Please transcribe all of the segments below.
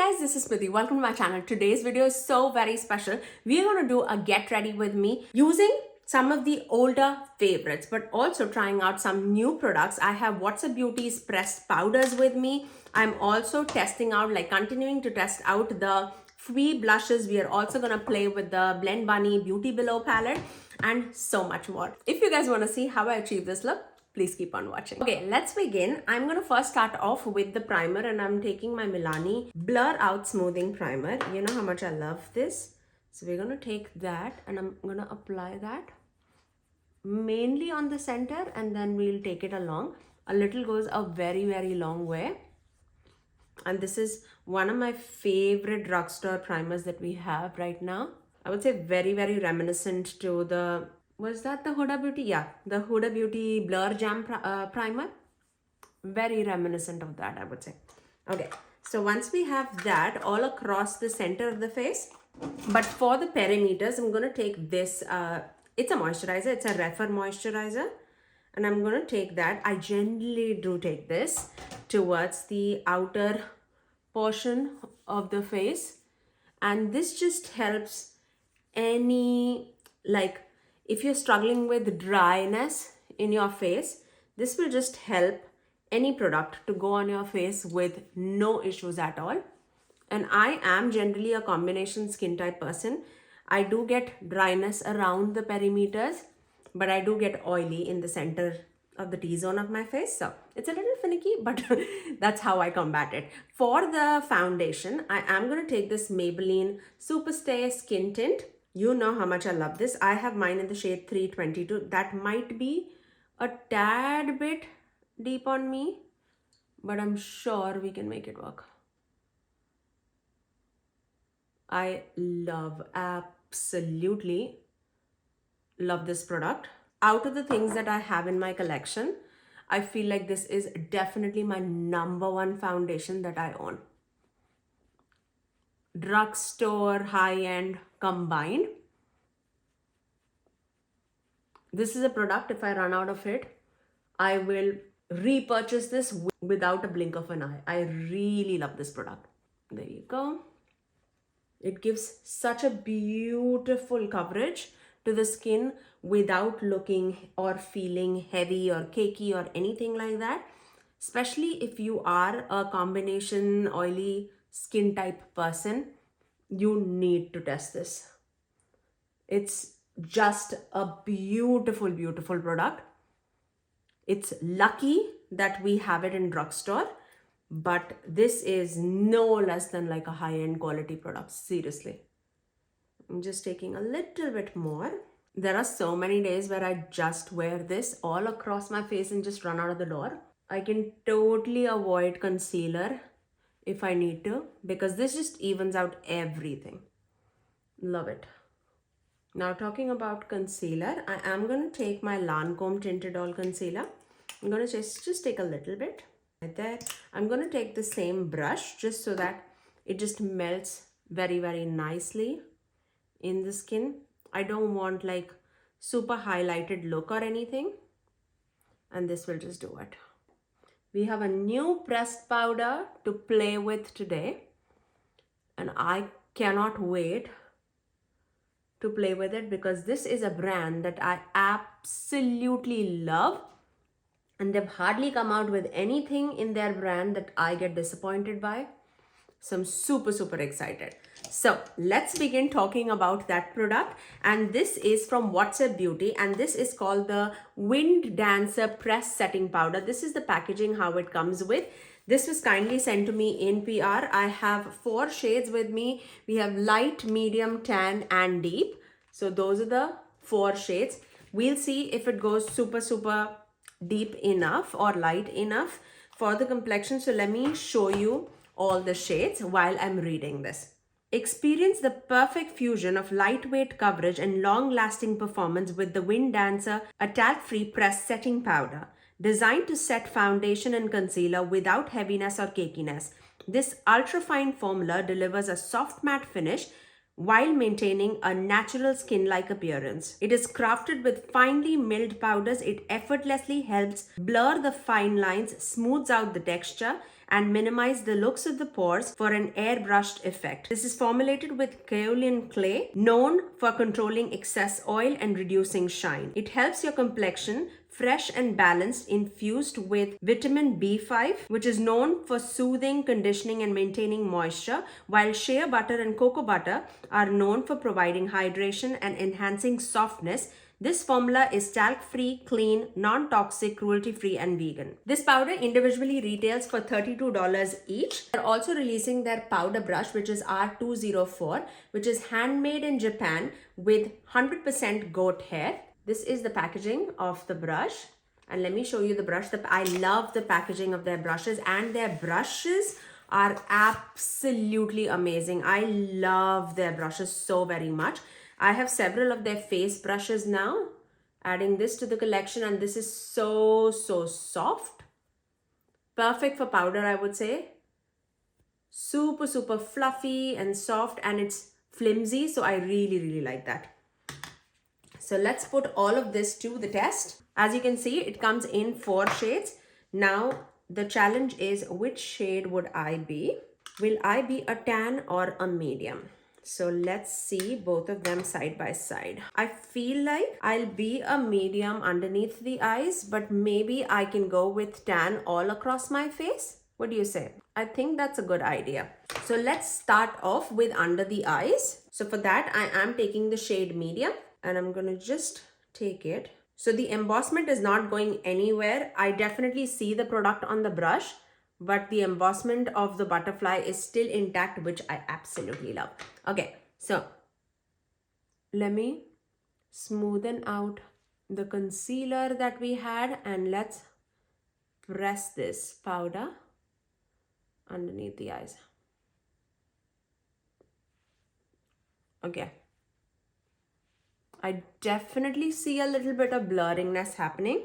Guys, this is Smithy. Welcome to my channel. Today's video is so very special. We're going to do a get ready with me using some of the older favorites, but also trying out some new products. I have Whatsup Beauty's pressed powders with me. I'm also testing out, continuing to test out the Fwee blushes. We are also going to play with the Blend Bunny Beauty Below palette and so much more. If you guys want to see how I achieve this look, please keep on watching. Okay, let's begin. I'm going to first start off with the primer, and I'm taking my Milani Blur Out Smoothing Primer. You know how much I love this. So we're going to take that and I'm going to apply that mainly on the center, and then we'll take it along. A little goes a very, very long way. And this is one of my favorite drugstore primers that we have right now. I would say very, very reminiscent to the, was that the Huda Beauty? Yeah, the Huda Beauty Blur Jam primer. Very reminiscent of that, I would say. Okay, so once we have that all across the center of the face, but for the perimeters, I'm going to take this, it's a moisturizer, it's a Refer moisturizer. And I'm going to take that. I generally do take this towards the outer portion of the face. And this just helps any, if you're struggling with dryness in your face, this will just help any product to go on your face with no issues at all. And I am generally a combination skin type person. I do get dryness around the perimeters, but I do get oily in the center of the T-zone of my face. So it's a little finicky, but that's how I combat it. For the foundation, I am going to take this Maybelline Superstay Skin Tint. You know how much I love this. I have mine in the shade 322. That might be a tad bit deep on me, but I'm sure we can make it work. I absolutely love this product. Out of the things that I have in my collection, I feel like this is definitely my #1 foundation that I own. Drugstore, high-end combined. This is a product, if I run out of it, I will repurchase this without a blink of an eye. I really love this product. There you go. It gives such a beautiful coverage to the skin without looking or feeling heavy or cakey or anything like that. Especially if you are a combination oily skin type person, you need to test this. It's just a beautiful, beautiful product. It's lucky that we have it in drugstore, but this is no less than like a high-end quality product, seriously. I'm just taking a little bit more. There are so many days where I just wear this all across my face and just run out of the door. I can totally avoid concealer if I need to, because this just evens out everything. Love it. Now talking about concealer, I am going to take my Lancome Tinted All Concealer. I'm going to just take a little bit right there. I'm going to take the same brush just so that it just melts very, very nicely in the skin. I don't want like super highlighted look or anything. And this will just do it. We have a new pressed powder to play with today. And I cannot wait to play with it because this is a brand that I absolutely love. And they've hardly come out with anything in their brand that I get disappointed by. So I'm super, super excited. So let's begin talking about that product. And this is from Whatsup Beauty. And this is called the Wind Dancer Press Setting Powder. This is the packaging, how it comes with. This was kindly sent to me in PR. I have 4 shades with me. We have light, medium, tan, and deep. So those are the 4 shades. We'll see if it goes super, super deep enough or light enough for the complexion. So let me show you all the shades while I'm reading this. Experience the perfect fusion of lightweight coverage and long-lasting performance with the Wind Dancer, a talc-free press setting powder. Designed to set foundation and concealer without heaviness or cakiness. This ultra-fine formula delivers a soft matte finish while maintaining a natural skin-like appearance. It is crafted with finely milled powders. It effortlessly helps blur the fine lines, smooths out the texture, and minimize the looks of the pores for an airbrushed effect. This is formulated with kaolin clay, known for controlling excess oil and reducing shine. It helps your complexion fresh and balanced, infused with vitamin B5, which is known for soothing, conditioning, and maintaining moisture, while shea butter and cocoa butter are known for providing hydration and enhancing softness. This formula is talc-free, clean, non-toxic, cruelty-free, and vegan. This powder individually retails for $32 each. They're also releasing their powder brush, which is R204, which is handmade in Japan with 100% goat hair. This is the packaging of the brush. And let me show you the brush. I love the packaging of their brushes, and their brushes are absolutely amazing. I love their brushes so very much. I have several of their face brushes now, adding this to the collection, and this is so soft. Perfect for powder, I would say. Super fluffy and soft, and it's flimsy, so I really like that. So let's put all of this to the test. As you can see, it comes in 4 shades. Now the challenge is, which shade would I be? Will I be a tan or a medium? So let's see both of them side by side. I feel like I'll be a medium underneath the eyes, but maybe I can go with tan all across my face. What do you say? I think that's a good idea. So let's start off with under the eyes. So for that, I am taking the shade medium, and I'm gonna just take it. So the embossment is not going anywhere. I definitely see the product on the brush, but the embossment of the butterfly is still intact, which I absolutely love. Okay, so let me smoothen out the concealer that we had, and let's press this powder underneath the eyes. Okay. I definitely see a little bit of blurriness happening.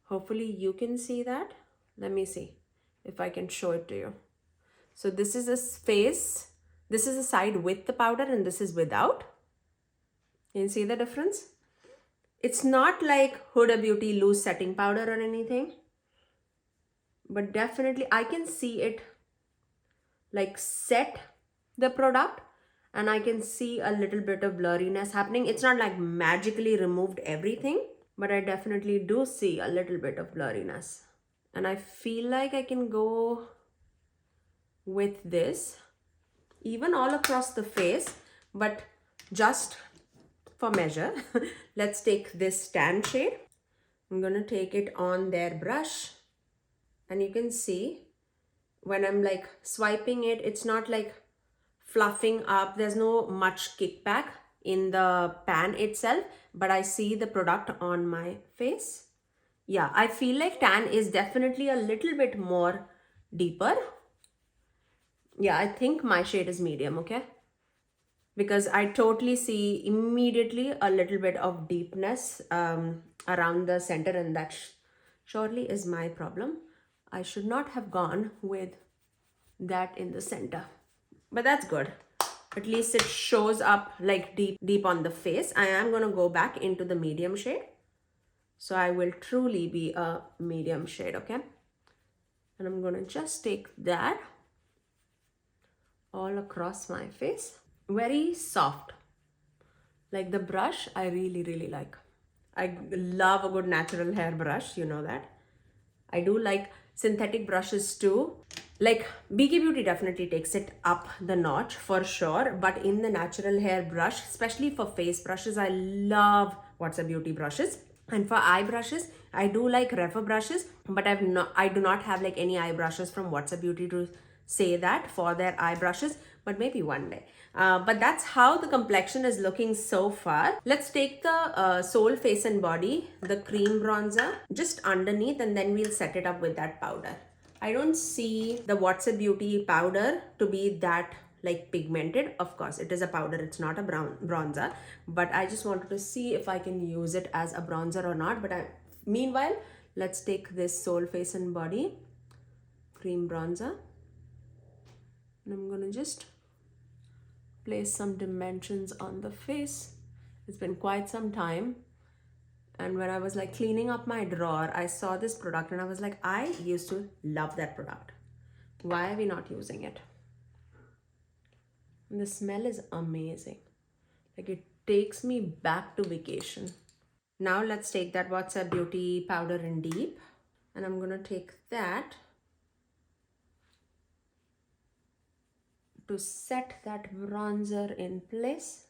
Hopefully you can see that. Let me see if I can show it to you. So this is a face. This is a side with the powder, and this is without. Can you see the difference? It's not like Huda Beauty loose setting powder or anything, but definitely I can see it like set the product, and I can see a little bit of blurriness happening. It's not like magically removed everything, but I definitely do see a little bit of blurriness. And I feel like I can go with this even all across the face, but just for measure, let's take this tan shade. I'm gonna take it on their brush, and you can see when I'm like swiping it, it's not like fluffing up. There's no much kickback in the pan itself, but I see the product on my face. Yeah, I feel like tan is definitely a little bit more deeper. Yeah, I think my shade is medium, okay? Because I totally see immediately a little bit of deepness around the center, and that surely is my problem. I should not have gone with that in the center, but that's good. At least it shows up like deep on the face. I am going to go back into the medium shade. So I will truly be a medium shade, okay? And I'm going to just take that all across my face. Very soft. Like the brush, I really like. I love a good natural hair brush, you know that. I do like synthetic brushes too. Like BK Beauty definitely takes it up the notch for sure, but in the natural hair brush, especially for face brushes, I love Whatsup Beauty brushes. And for eye brushes, I do like Refa brushes, but I do not have like any eye brushes from Whatsup Beauty to say that for their eye brushes, but maybe one day. But that's how the complexion is looking so far. Let's take the Soul Face and Body, the cream bronzer, just underneath, and then we'll set it up with that powder. I don't see the Whatsup Beauty powder to be that like pigmented. Of course, it is a powder, it's not a bronzer, but I just wanted to see if I can use it as a bronzer or not. But meanwhile, let's take this Soul Face and Body cream bronzer, and I'm gonna just place some dimensions on the face. It's been quite some time. And when I was like cleaning up my drawer, I saw this product and I was like, I used to love that product. Why are we not using it? And the smell is amazing. Like it takes me back to vacation. Now let's take that Whatsup Beauty powder in deep. And I'm gonna take that to set that bronzer in place.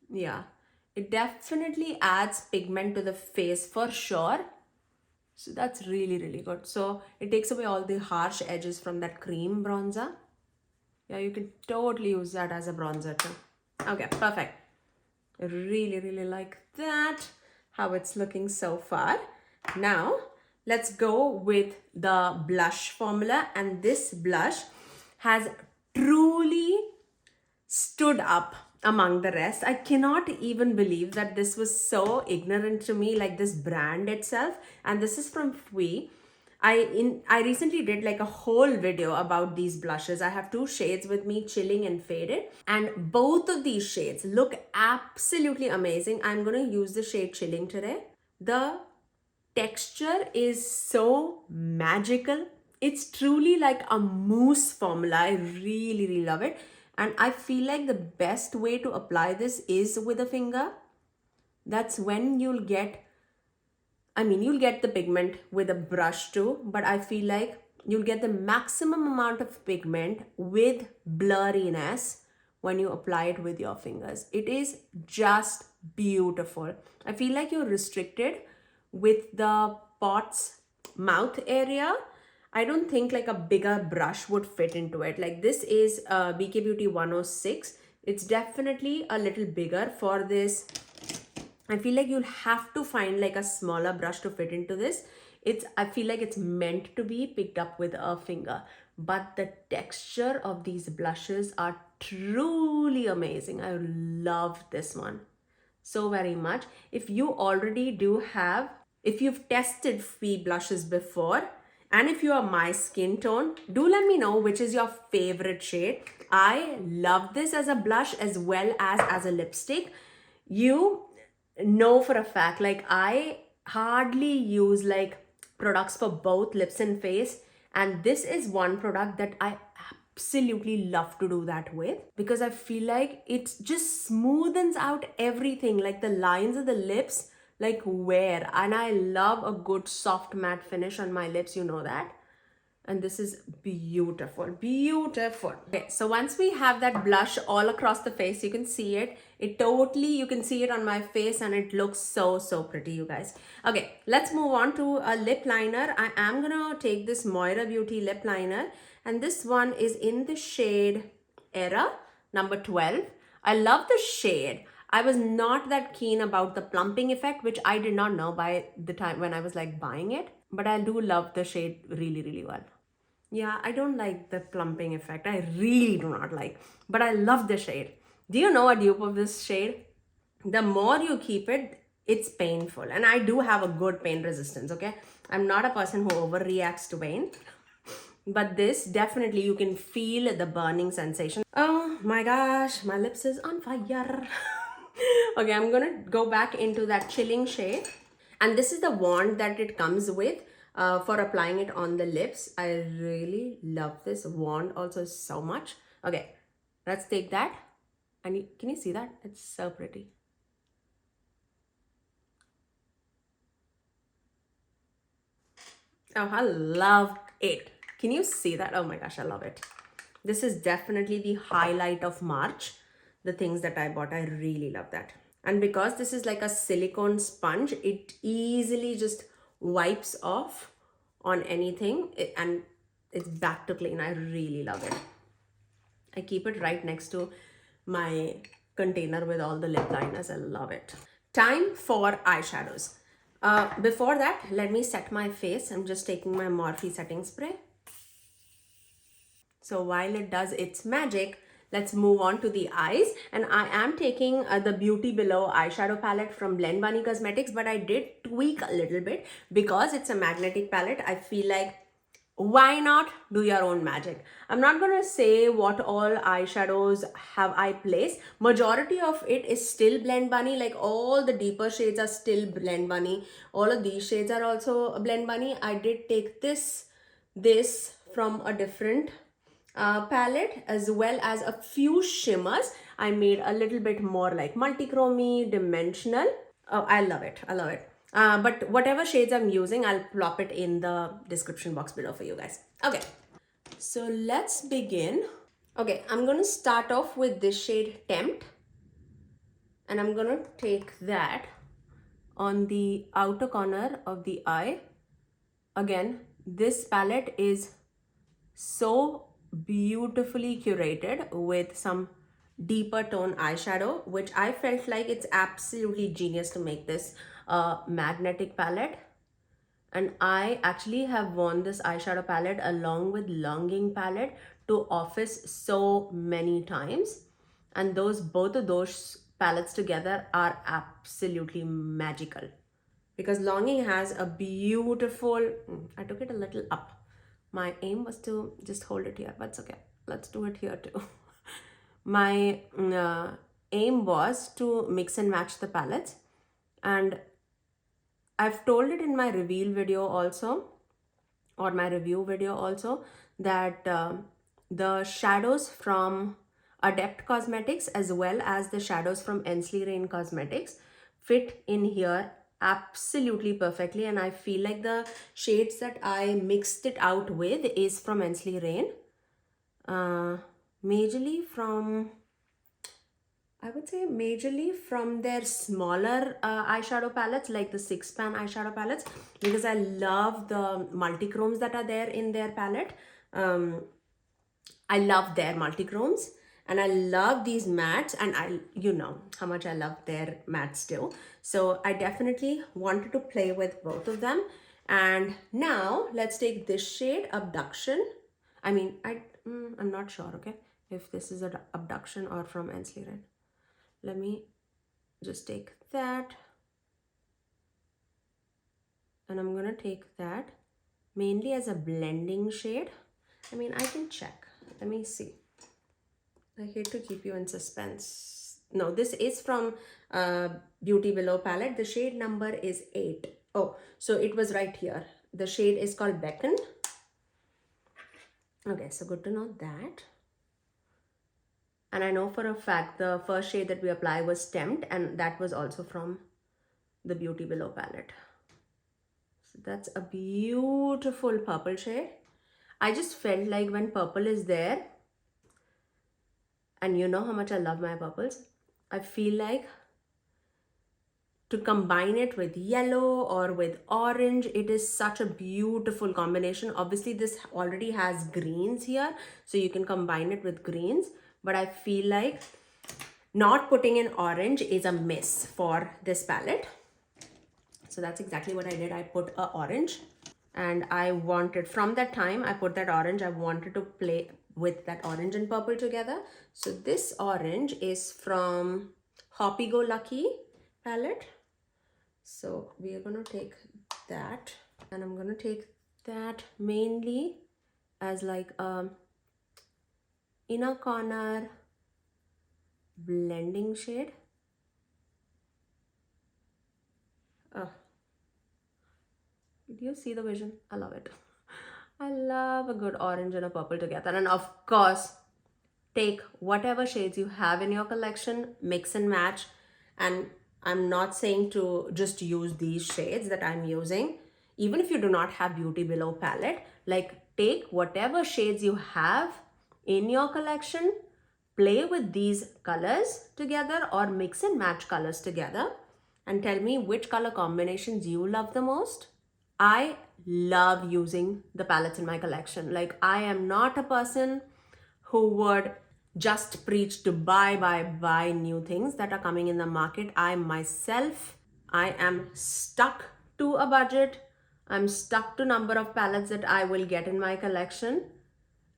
Yeah, it definitely adds pigment to the face for sure. So that's really, really good. So it takes away all the harsh edges from that cream bronzer. Yeah, you can totally use that as a bronzer too. Okay, perfect. I really, really like that, how it's looking so far. Now, let's go with the blush formula. And this blush has truly stood up among the rest. I cannot even believe that this was so ignorant to me, like this brand itself. And this is from Fwee. I recently did like a whole video about these blushes. I have two shades with me, Chilling and Faded. And both of these shades look absolutely amazing. I'm going to use the shade Chilling today. The texture is so magical. It's truly like a mousse formula. I really, really love it. And I feel like the best way to apply this is with a finger. That's when you'll get the pigment with a brush too, but I feel like you'll get the maximum amount of pigment with blurriness when you apply it with your fingers. It is just beautiful. I feel like you're restricted with the pot's mouth area. I don't think like a bigger brush would fit into it. Like this is BK Beauty 106. It's definitely a little bigger for this. I feel like you'll have to find like a smaller brush to fit into this. I feel like it's meant to be picked up with a finger. But the texture of these blushes are truly amazing. I love this one so very much. If you already do have, if you've tested Fwee blushes before, and if you are my skin tone, do let me know which is your favorite shade. I love this as a blush as well as a lipstick. You know for a fact, like I hardly use like products for both lips and face. And this is one product that I absolutely love to do that with, because I feel like it just smoothens out everything, like the lines of the lips like wear. And I love a good soft matte finish on my lips, you know that. And this is beautiful, beautiful. Okay, so once we have that blush all across the face, you can see it. You can see it on my face and it looks so, so pretty, you guys. Okay, let's move on to a lip liner. I am gonna take this Moira Beauty lip liner, and this one is in the shade Era, number 12. I love the shade. I was not that keen about the plumping effect, which I did not know by the time when I was like buying it, but I do love the shade really, really well. Yeah, I don't like the plumping effect. I really do not like, but I love the shade. Do you know a dupe of this shade? The more you keep it, it's painful. And I do have a good pain resistance, okay? I'm not a person who overreacts to pain. But this, definitely you can feel the burning sensation. Oh my gosh, my lips is on fire. Okay, I'm gonna go back into that Chilling shade. And this is the wand that it comes with for applying it on the lips. I really love this wand also so much. Okay, let's take that. And can you see that? It's so pretty. Oh, I love it. Can you see that? Oh my gosh, I love it. This is definitely the highlight of March. The things that I bought, I really love that. And because this is like a silicone sponge, it easily just wipes off on anything and it's back to clean. I really love it. I keep it right next to my container with all the lip liners. I love it. Time for eyeshadows. Before that, let me set my face. I'm just taking my Morphe setting spray. So while it does its magic, let's move on to the eyes. And I am taking the Beauty Below eyeshadow palette from Blend Bunny Cosmetics, but I did tweak a little bit because it's a magnetic palette. I feel like why not do your own magic? I'm not gonna say what all eyeshadows have I placed. Majority of it is still Blend Bunny. Like all the deeper shades are still Blend Bunny. All of these shades are also Blend Bunny. I did take this from a different palette, as well as a few shimmers. I made a little bit more like multichromy, dimensional. Oh, I love it. I love it. But whatever shades I'm using, I'll plop it in the description box below for you guys. Okay, so let's begin. Okay, I'm going to start off with this shade Tempt. And I'm going to take that on the outer corner of the eye. Again, this palette is so beautifully curated with some deeper tone eyeshadow, which I felt like it's absolutely genius to make this magnetic palette. And I actually have worn this eyeshadow palette along with Longing palette to office so many times, and both of those palettes together are absolutely magical, because Longing has a beautiful, I took it a little up. My aim was to just hold it here, but it's okay. Let's do it here too. My aim was to mix and match the palettes, and I've told it in my reveal video also, or my review video also, that the shadows from Adept Cosmetics as well as the shadows from Ensley Rain Cosmetics fit in here absolutely perfectly. And I feel like the shades that I mixed it out with is from Ensley Rain. I would say majorly from their smaller eyeshadow palettes, like the 6-pan eyeshadow palettes, because I love the multichromes that are there in their palette. I love their multichromes, and I love these mattes, and you know how much I love their mattes too. So I definitely wanted to play with both of them. And now let's take this shade, Abduction. I mean, I'm not sure, okay, if this is an Abduction or from Ensley Rain. Let me just take that, and I'm gonna take that mainly as a blending shade. I mean, I can check. Let me see. I hate to keep you in suspense. No, this is from Beauty Below palette. The shade number is 8. Oh, so it was right here. The shade is called Beckon. Okay, so good to know that. And I know for a fact the first shade that we apply was Tempt, and that was also from the Beauty Below palette. So that's a beautiful purple shade. I just felt like when purple is there, and you know how much I love my purples, I feel like to combine it with yellow or with orange, it is such a beautiful combination. Obviously, this already has greens here, so you can combine it with greens. But I feel like not putting in orange is a miss for this palette. So that's exactly what I did. I put a orange, and I wanted, from that time I put that orange, I wanted to play with that orange and purple together. So this orange is from Hoppy Go Lucky palette. So we are going to take that, and I'm going to take that mainly as like a inner corner blending shade. Did you see the vision? I love it. I love a good orange and a purple together. And of course, take whatever shades you have in your collection, mix and match. And I'm not saying to just use these shades that I'm using. Even if you do not have Beauty Below palette, like take whatever shades you have in your collection, play with these colors together or mix and match colors together, and tell me which color combinations you love the most. I love using the palettes in my collection. Like, I am not a person who would just preach to buy new things that are coming in the market. I am stuck to a budget. I'm stuck to number of palettes that I will get in my collection.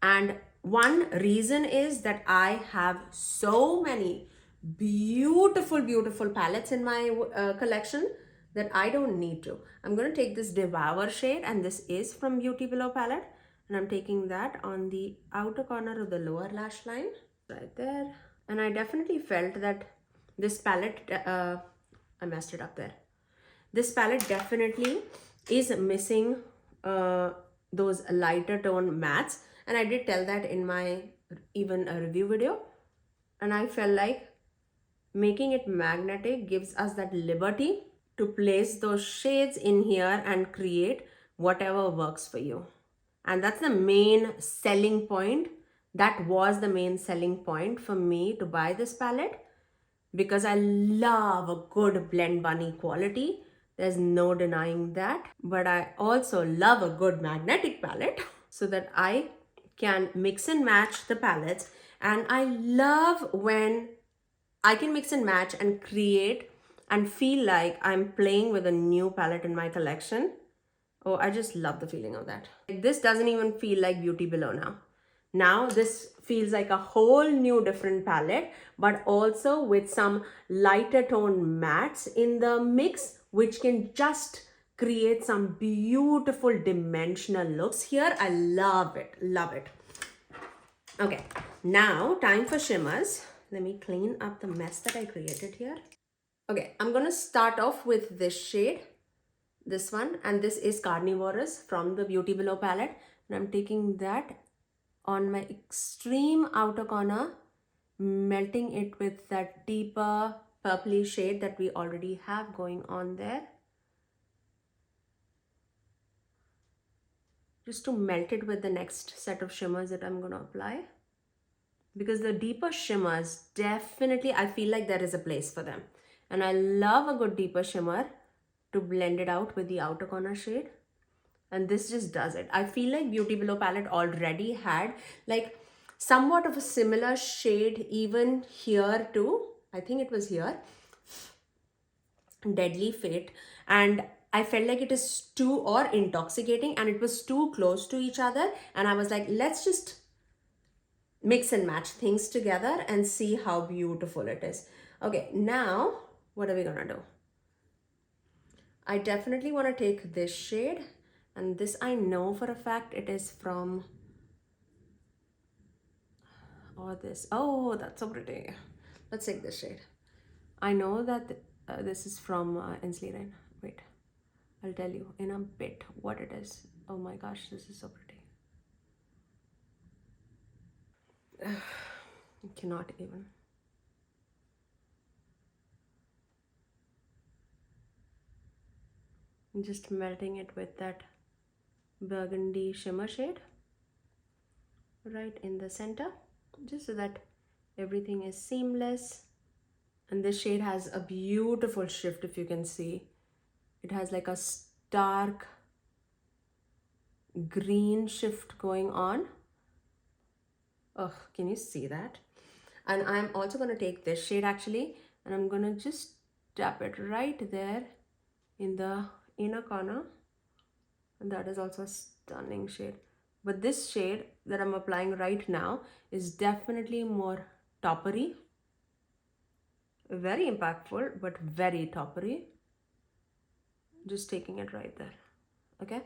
And one reason is that I have so many beautiful palettes in my collection that I don't need to. I'm going to take this Devour shade, and this is from Beauty Below palette. And I'm taking that on the outer corner of the lower lash line, right there. And I definitely felt that this palette, I messed it up there. This palette definitely is missing those lighter tone mattes. And I did tell that in my even a review video. And I felt like making it magnetic gives us that liberty to place those shades in here and create whatever works for you. And that's the main selling point. That was the main selling point for me to buy this palette, because I love a good blend bunny quality. There's no denying that. But I also love a good magnetic palette so that I can mix and match the palettes. And I love when I can mix and match and create and feel like I'm playing with a new palette in my collection. Oh, I just love the feeling of that. This doesn't even feel like Beauty Below now. Now this feels like a whole new different palette, but also with some lighter tone mattes in the mix, which can just create some beautiful dimensional looks here. I love it, love it. Okay, now time for shimmers. Let me clean up the mess that I created here. Okay, I'm gonna start off with this shade, this one, and this is Carnivorous from the Beauty Below palette. And I'm taking that on my extreme outer corner, melting it with that deeper purpley shade that we already have going on there. Just to melt it with the next set of shimmers that I'm gonna apply. Because the deeper shimmers, definitely I feel like there is a place for them. And I love a good deeper shimmer to blend it out with the outer corner shade. And this just does it. I feel like Beauty Below palette already had like somewhat of a similar shade even here too. I think it was here. Deadly Fate. And I felt like it is too, or Intoxicating, and it was too close to each other. And I was like, let's just mix and match things together and see how beautiful it is. Okay, now what are we gonna do? I definitely want to take this shade, and this I know for a fact it is from, or this, oh, that's so pretty. Let's take this shade. I know that this is from Inslee Rain. Wait, I'll tell you in a bit what it is. Oh my gosh, this is so pretty. I cannot even. I'm just melting it with that burgundy shimmer shade right in the center, just so that everything is seamless. And this shade has a beautiful shift, if you can see. It has like a stark green shift going on. Oh, can you see that? And I'm also going to take this shade actually, and I'm going to just tap it right there in the inner corner. And that is also a stunning shade. But this shade that I'm applying right now is definitely more toppery. Very impactful, but very toppery. Just taking it right there. Okay.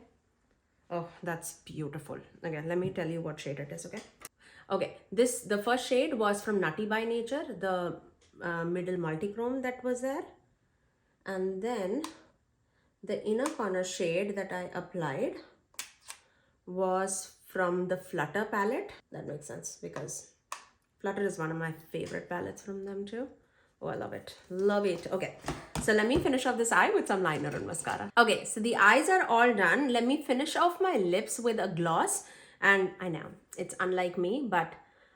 Oh, that's beautiful. Okay, let me tell you what shade it is, okay? Okay, the first shade was from Nutty by Nature, the middle multichrome that was there. And then the inner corner shade that I applied was from the Flutter palette. That makes sense because Flutter is one of my favorite palettes from them too. Oh, I love it. Love it. Okay, so let me finish off this eye with some liner and mascara. Okay, so the eyes are all done. Let me finish off my lips with a gloss. And I know it's unlike me, but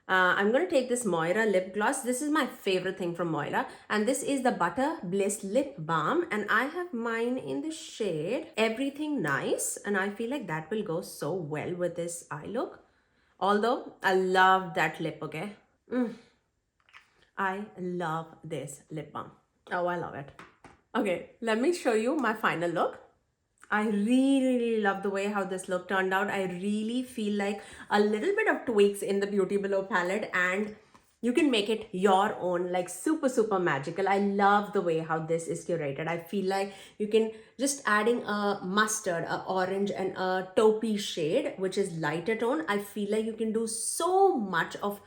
I'm going to take this Moira lip gloss. This is my favorite thing from Moira. And this is the Butter Bliss Lip Balm. And I have mine in the shade Everything Nice. And I feel like that will go so well with this eye look. Although I love that lip, okay? I love this lip balm. Oh, I love it. Okay, let me show you my final look. I really love the way how this look turned out. I really feel like a little bit of tweaks in the Beauty Below palette and You can make it your own, like super magical. I love the way how this is curated. I feel like you can just adding a mustard, a orange and a taupey shade, which is lighter tone. I feel like you can do so much of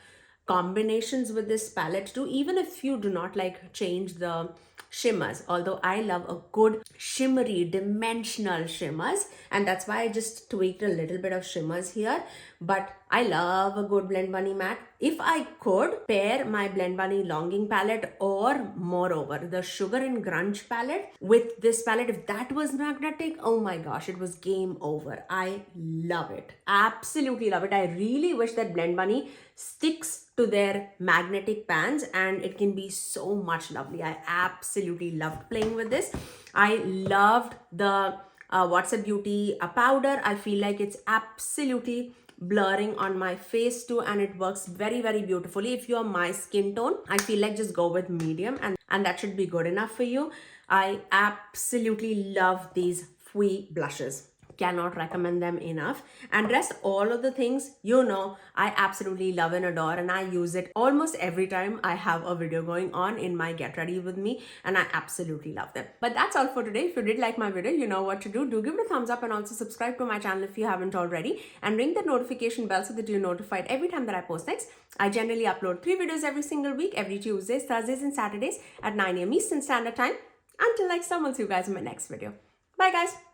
combinations with this palette too, even if you do not like change the shimmers, although I love a good shimmery dimensional shimmers, and that's why I just tweaked a little bit of shimmers here. But I love a good Blend Bunny matte. If I could pair my Blend Bunny Longing palette, or moreover the Sugar and Grunge palette with this palette, if that was magnetic, oh my gosh, it was game over. I love it, absolutely love it. I really wish that Blend Bunny sticks to their magnetic pans, and it can be so much lovely. I absolutely loved playing with this. I loved the Whatsup Beauty powder. I feel like it's absolutely blurring on my face too, and it works very beautifully. If you're my skin tone, I feel like just go with medium, and that should be good enough for you. I absolutely love these Fwee blushes. Cannot recommend them enough. And rest all of the things, you know, I absolutely love and adore, and I use it almost every time I have a video going on in my Get Ready With Me, and I absolutely love them. But that's all for today. If you did like my video, you know what to do. Do give it a thumbs up, and also subscribe to my channel if you haven't already, and ring the notification bell so that you're notified every time that I post next. I generally upload 3 videos every single week, every Tuesdays, Thursdays and Saturdays at 9 AM Eastern Standard Time. Until next time, I'll see you guys in my next video. Bye guys.